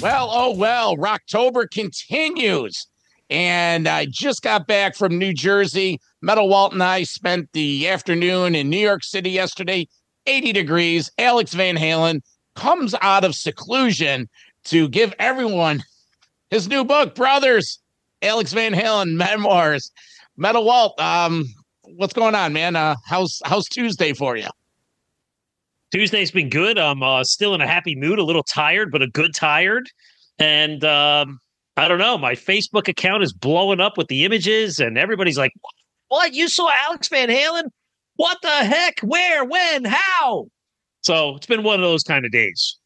Well, oh well, Rocktober continues. And I just got back from New Jersey. Metal Walt and I spent the afternoon in New York City yesterday, 80 degrees. Alex Van Halen comes out of seclusion to give everyone his new book, Brothers, Alex Van Halen Memoirs. Metal Walt, what's going on, man? How's Tuesday for you? Tuesday's been good. I'm still in a happy mood, a little tired, but a good tired. And I don't know. My Facebook account is blowing up with the images, and everybody's like, "What? You saw Alex Van Halen? What the heck? Where? When? How?" So it's been one of those kind of days.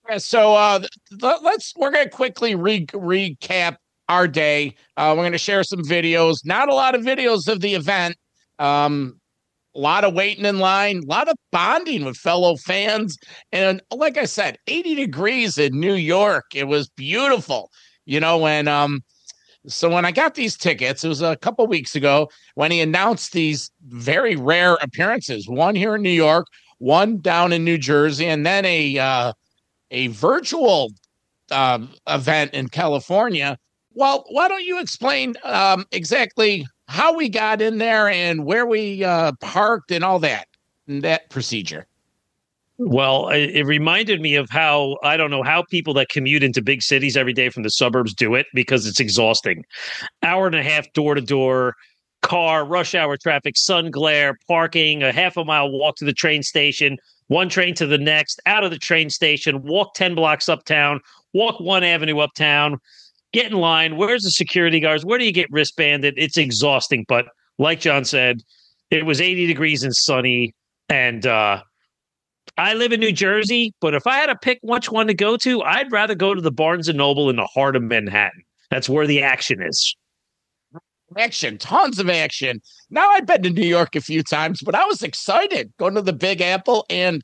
Yeah, so we're gonna quickly recap our day. We're gonna share some videos. Not a lot of videos of the event. A lot of waiting in line, a lot of bonding with fellow fans. And like I said, 80 degrees in New York. It was beautiful. So when I got these tickets, it was a couple weeks ago when he announced these very rare appearances, one here in New York, one down in New Jersey, and then a virtual event in California. Well, why don't you explain exactly how we got in there and where we parked and all that procedure? Well, it reminded me of how, I don't know how people that commute into big cities every day from the suburbs do it, because it's exhausting. Hour and a half door to door, car, rush hour traffic, sun glare, parking, a half a mile walk to the train station, one train to the next, out of the train station, walk 10 blocks uptown, walk one avenue uptown, get in line. Where's the security guards? Where do you get wristbanded? It's exhausting. But like John said, it was 80 degrees and sunny. And I live in New Jersey, but if I had to pick which one to go to, I'd rather go to the Barnes & Noble in the heart of Manhattan. That's where the action is. Action, tons of action. Now, I've been to New York a few times, but I was excited going to the Big Apple, and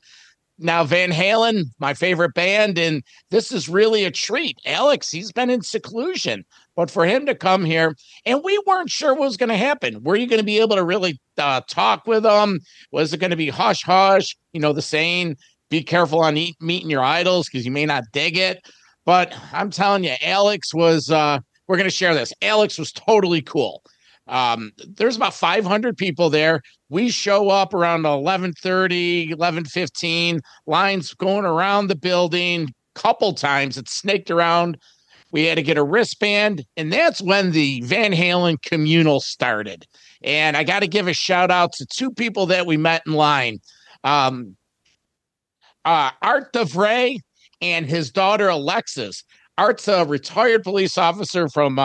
now Van Halen, my favorite band, and this is really a treat. Alex, he's been in seclusion, but for him to come here, and we weren't sure what was going to happen. Were you going to be able to really talk with him? Was it going to be hush hush? The saying, be careful on meeting your idols because you may not dig it. But I'm telling you, Alex was, we're going to share this. Alex was totally cool. There's about 500 people there. We show up around 11:30, 11:15, lines going around the building. Couple times it snaked around. We had to get a wristband, and that's when the Van Halen communal started. And I got to give a shout out to two people that we met in line. Art DeVray and his daughter Alexis. Art's a retired police officer from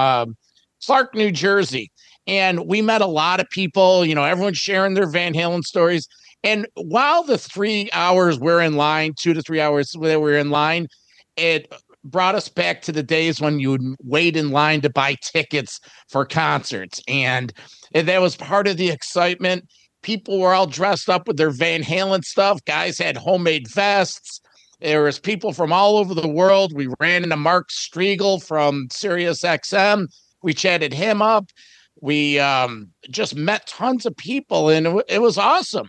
Clark, New Jersey. And we met a lot of people, everyone's sharing their Van Halen stories. And while the 3 hours we're in line, 2 to 3 hours that we're in line, it brought us back to the days when you would wait in line to buy tickets for concerts. And that was part of the excitement. People were all dressed up with their Van Halen stuff. Guys had homemade vests. There was people from all over the world. We ran into Mark Striegel from Sirius XM. We chatted him up. We just met tons of people, and it was awesome.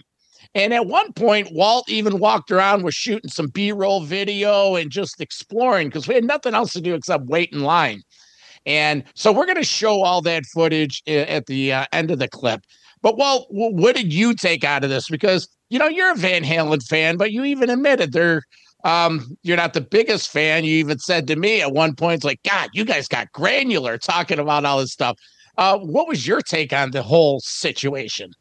And at one point, Walt even walked around, was shooting some B-roll video and just exploring because we had nothing else to do except wait in line. And so we're going to show all that footage at the end of the clip. But Walt, what did you take out of this? Because, you're a Van Halen fan, but you even admitted you're not the biggest fan. You even said to me at one point, it's like, God, you guys got granular talking about all this stuff. What was your take on the whole situation?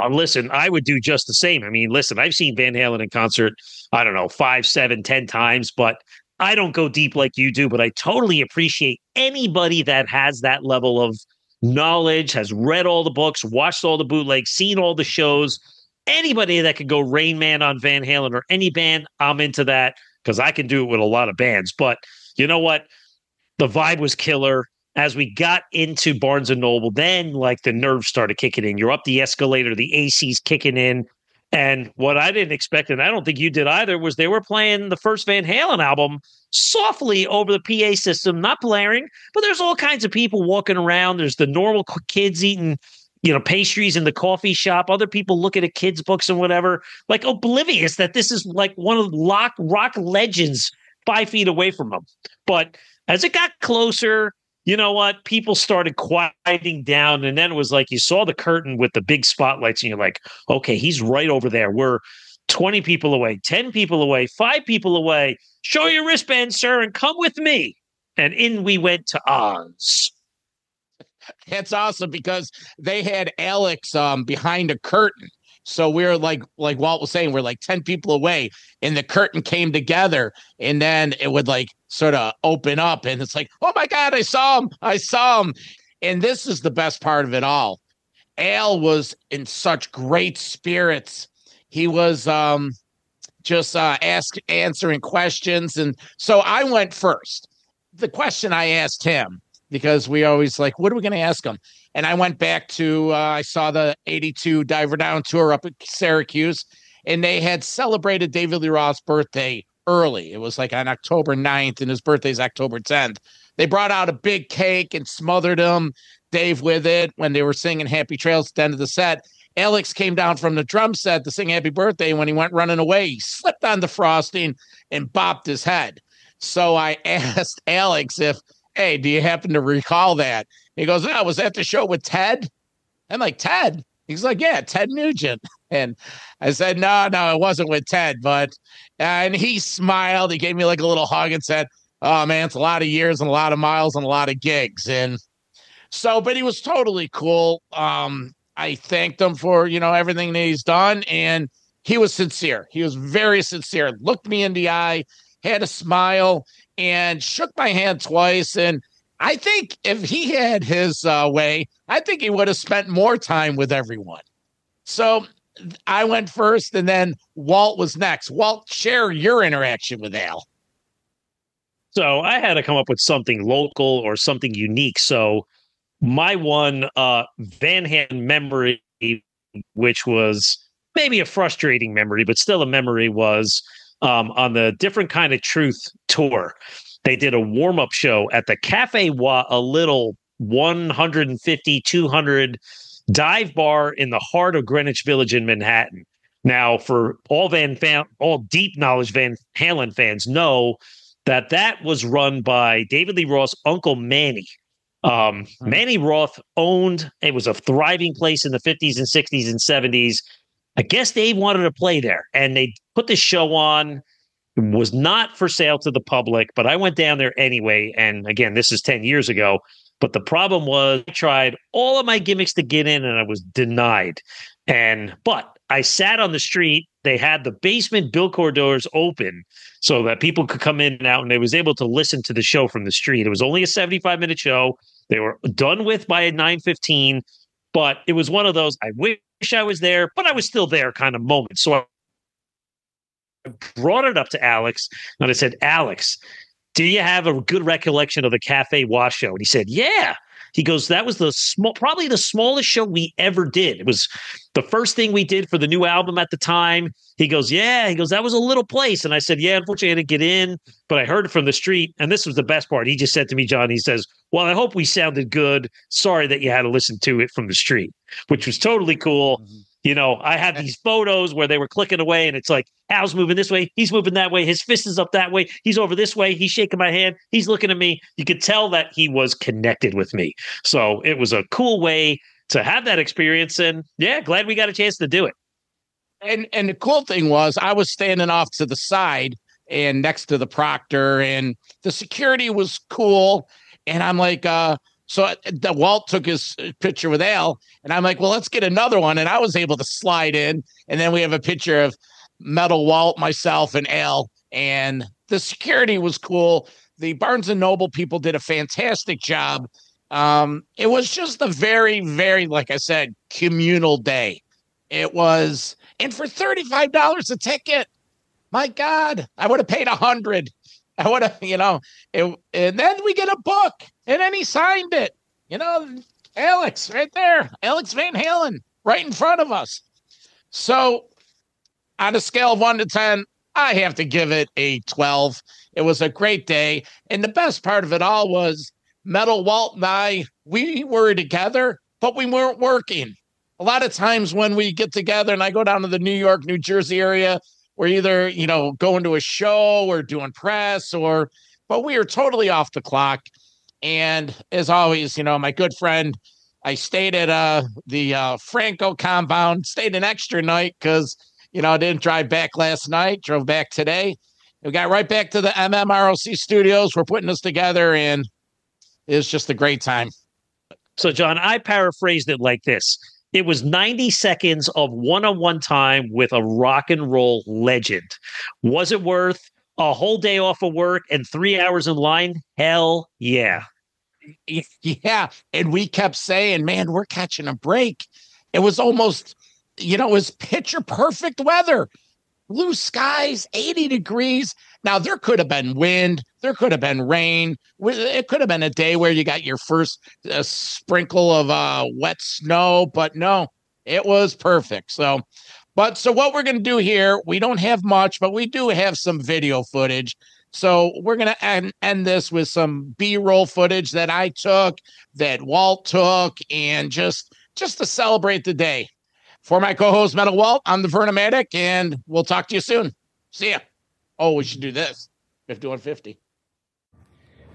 Listen, I would do just the same. I mean, listen, I've seen Van Halen in concert, I don't know, 5, 7, 10 times, but I don't go deep like you do. But I totally appreciate anybody that has that level of knowledge, has read all the books, watched all the bootlegs, seen all the shows. Anybody that could go Rain Man on Van Halen or any band, I'm into that because I can do it with a lot of bands. But you know what? The vibe was killer. As we got into Barnes & Noble, then like the nerves started kicking in. You're up the escalator, the AC's kicking in. And what I didn't expect, and I don't think you did either, was they were playing the first Van Halen album softly over the PA system, not blaring, but there's all kinds of people walking around. There's the normal kids eating, pastries in the coffee shop, other people looking at kids' books and whatever, like oblivious that this is like one of the rock legends 5 feet away from him. But as it got closer, you know what? People started quieting down. And then it was like you saw the curtain with the big spotlights, and you're like, okay, he's right over there. We're 20 people away, 10 people away, 5 people away. Show your wristband, sir, and come with me. And in we went to Oz. That's awesome because they had Alex behind a curtain. So we're like Walt was saying, we're like 10 people away, and the curtain came together, and then it would like sort of open up, and it's like, oh my God, I saw him. I saw him. And this is the best part of it all. Al was in such great spirits. He was just answering questions. And so I went first. The question I asked him, because we always like, what are we going to ask him? And I went back to, I saw the 82 Diver Down tour up at Syracuse, and they had celebrated David Lee Roth's birthday early. It was like on October 9th, and his birthday's October 10th. They brought out a big cake and smothered him, Dave, with it when they were singing Happy Trails at the end of the set. Alex came down from the drum set to sing Happy Birthday. When he went running away, he slipped on the frosting and bopped his head. So I asked Alex if, hey, do you happen to recall that? He goes, oh, was that the show with Ted? I'm like, Ted? He's like, yeah, Ted Nugent. And I said, no, it wasn't with Ted. But, and he smiled. He gave me like a little hug and said, oh, man, it's a lot of years and a lot of miles and a lot of gigs. And so, but he was totally cool. I thanked him for, everything that he's done. And he was sincere. He was very sincere. Looked me in the eye, had a smile, and shook my hand twice. And I think if he had his way, I think he would have spent more time with everyone. So I went first, and then Walt was next. Walt, share your interaction with Al. So I had to come up with something local or something unique. So my one Van Halen memory, which was maybe a frustrating memory, but still a memory, was on the Different Kind of Truth tour. They did a warm-up show at the Cafe Wa, a little 150, 200 dive bar in the heart of Greenwich Village in Manhattan. Now, for all deep knowledge Van Halen fans know that was run by David Lee Roth's uncle Manny. Manny Roth owned, it was a thriving place in the 50s and 60s and 70s. I guess Dave wanted to play there, and they put the show on. It was not for sale to the public, but I went down there anyway. And again, this is 10 years ago. But the problem was I tried all of my gimmicks to get in, and I was denied. But I sat on the street. They had the basement Biltmore doors open so that people could come in and out, and they was able to listen to the show from the street. It was only a 75-minute show. They were done with by 9:15, but it was one of those, I wish I was there, but I was still there kind of moment. So I brought it up to Alex, and I said, Alex, do you have a good recollection of the Cafe Wa show? And he said, yeah. He goes, that was probably the smallest show we ever did. It was the first thing we did for the new album at the time. He goes, yeah. He goes, that was a little place. And I said, yeah, unfortunately, I didn't get in, but I heard it from the street. And this was the best part. He just said to me, John, he says, well, I hope we sounded good. Sorry that you had to listen to it from the street, which was totally cool. Mm-hmm. I had these photos where they were clicking away, and it's like, Al's moving this way, he's moving that way, his fist is up that way, he's over this way, he's shaking my hand, he's looking at me. You could tell that he was connected with me. So it was a cool way to have that experience, and yeah, glad we got a chance to do it. And the cool thing was I was standing off to the side and next to the proctor, and the security was cool. And I'm like, so the Walt took his picture with Al, and I'm like, well, let's get another one. And I was able to slide in, and then we have a picture of Metal Walt, myself, and Al. And the security was cool. The Barnes and Noble people did a fantastic job. It was just a very, very, like I said, communal day. It was, and for $35 a ticket, my God, I would have paid $100. I would have, and then we get a book, and then he signed it. Alex right there, Alex Van Halen right in front of us. So on a scale of 1 to 10, I have to give it a 12. It was a great day. And the best part of it all was Metal Walt and I, we were together, but we weren't working. A lot of times when we get together and I go down to the New York, New Jersey area, we're either, going to a show or doing press but we are totally off the clock. And as always, my good friend, I stayed at the Franco compound, stayed an extra night because, I didn't drive back last night, drove back today. We got right back to the MMROC studios. We're putting this together, and it's just a great time. So, John, I paraphrased it like this. It was 90 seconds of one-on-one time with a rock and roll legend. Was it worth a whole day off of work and 3 hours in line? Hell yeah. Yeah. And we kept saying, man, we're catching a break. It was almost, it was picture perfect weather. Blue skies, 80 degrees. Now, there could have been wind. There could have been rain. It could have been a day where you got your first sprinkle of wet snow. But no, it was perfect. So what we're going to do here, we don't have much, but we do have some video footage. So we're going to end this with some B-roll footage that I took, that Walt took, and just to celebrate the day. For my co-host, Metal Walt, I'm the Vernomatic, and we'll talk to you soon. See ya. Oh, we should do this. 5150.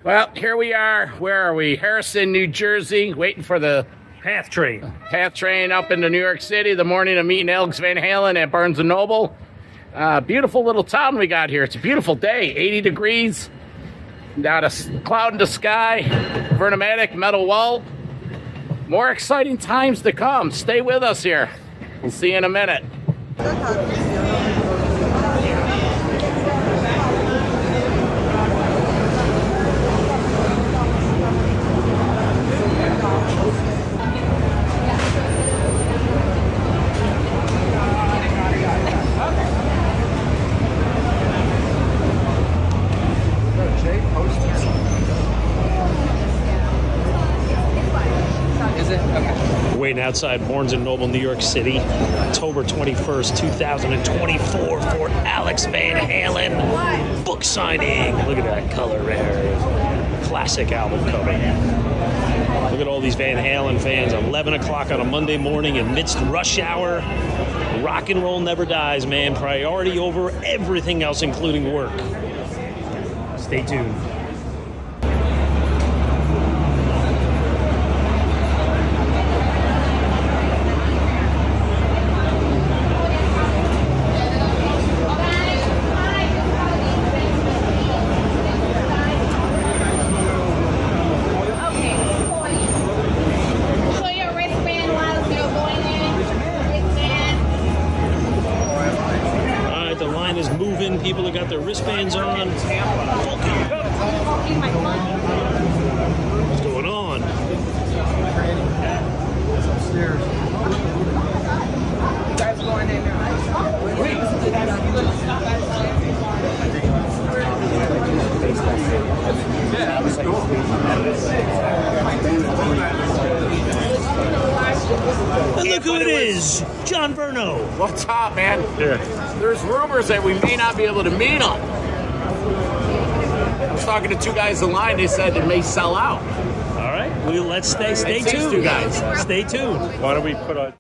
Well, here we are. Where are we? Harrison, New Jersey, waiting for the Path train. Path train up into New York City, the morning of meeting Alex Van Halen at Barnes & Noble. Beautiful little town we got here. It's a beautiful day, 80 degrees. Not a cloud in the sky. Vernomatic, Metal Walt. More exciting times to come. Stay with us here. We'll see you in a minute. Waiting outside Barnes & Noble, New York City, October 21st, 2024 for Alex Van Halen book signing. Look at that color there. Classic album cover. Look at all these Van Halen fans. 11 o'clock on a Monday morning amidst rush hour. Rock and roll never dies, man. Priority over everything else, including work. Stay tuned. People that got their wristbands on. What's going on? You guys going in there? And look who it is, John Verno. What's up, man? Yeah. There's rumors that we may not be able to meet them. I was talking to two guys in line. They said it may sell out. All right. Well, let's stay tuned. Two guys. Stay tuned. Why don't we put on?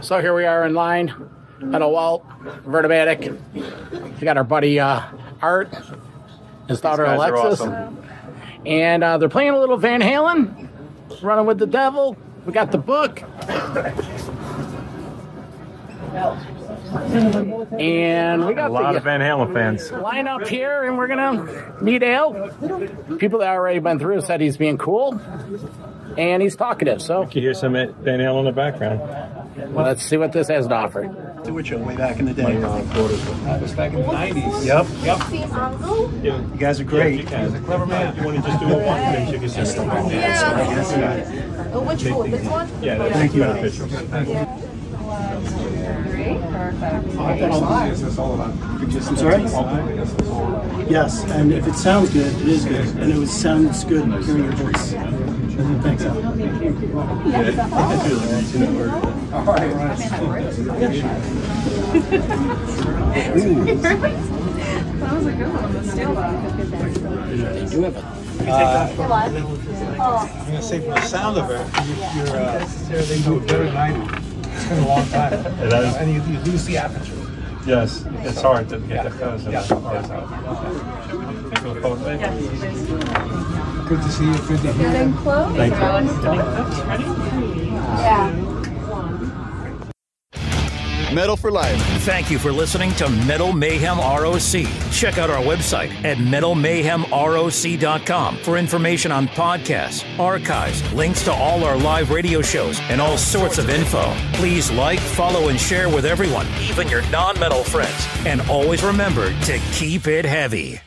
So here we are in line. Metal Walt, Vernomatic. We got our buddy Art, his daughter Alexis. Awesome. And they're playing a little Van Halen, Running with the Devil. We got the book. And we got A lot of Van Halen fans. line up here, and we're going to meet Al. People that already been through said he's being cool, and he's talkative. So You can hear some Van Halen in the background. well, let's see what this has to offer. Which way back in the day. That was back in the 90s. Yep. You guys are great. You guys are clever, man. You want to just do a one? You can just Which one? This one? Yeah, thank you. Pictures. I'm sorry? Yes, and if it sounds good, it is good. And it sounds good hearing your voice. Thanks, Al. All right. That was a good one. Let's do it. I'm going to say from the sound of it, you do it very nice. It's been a long time. And you lose the aperture. Yes, it's hard to get the colors Yeah. out. Good to see you. Good to hear you. Thank you. Yeah. Metal for Life. Thank you for listening to Metal Mayhem ROC. Check out our website at metalmayhemroc.com for information on podcasts, archives, links to all our live radio shows, and all sorts of info. Please like, follow, and share with everyone, even your non-metal friends. And always remember to keep it heavy.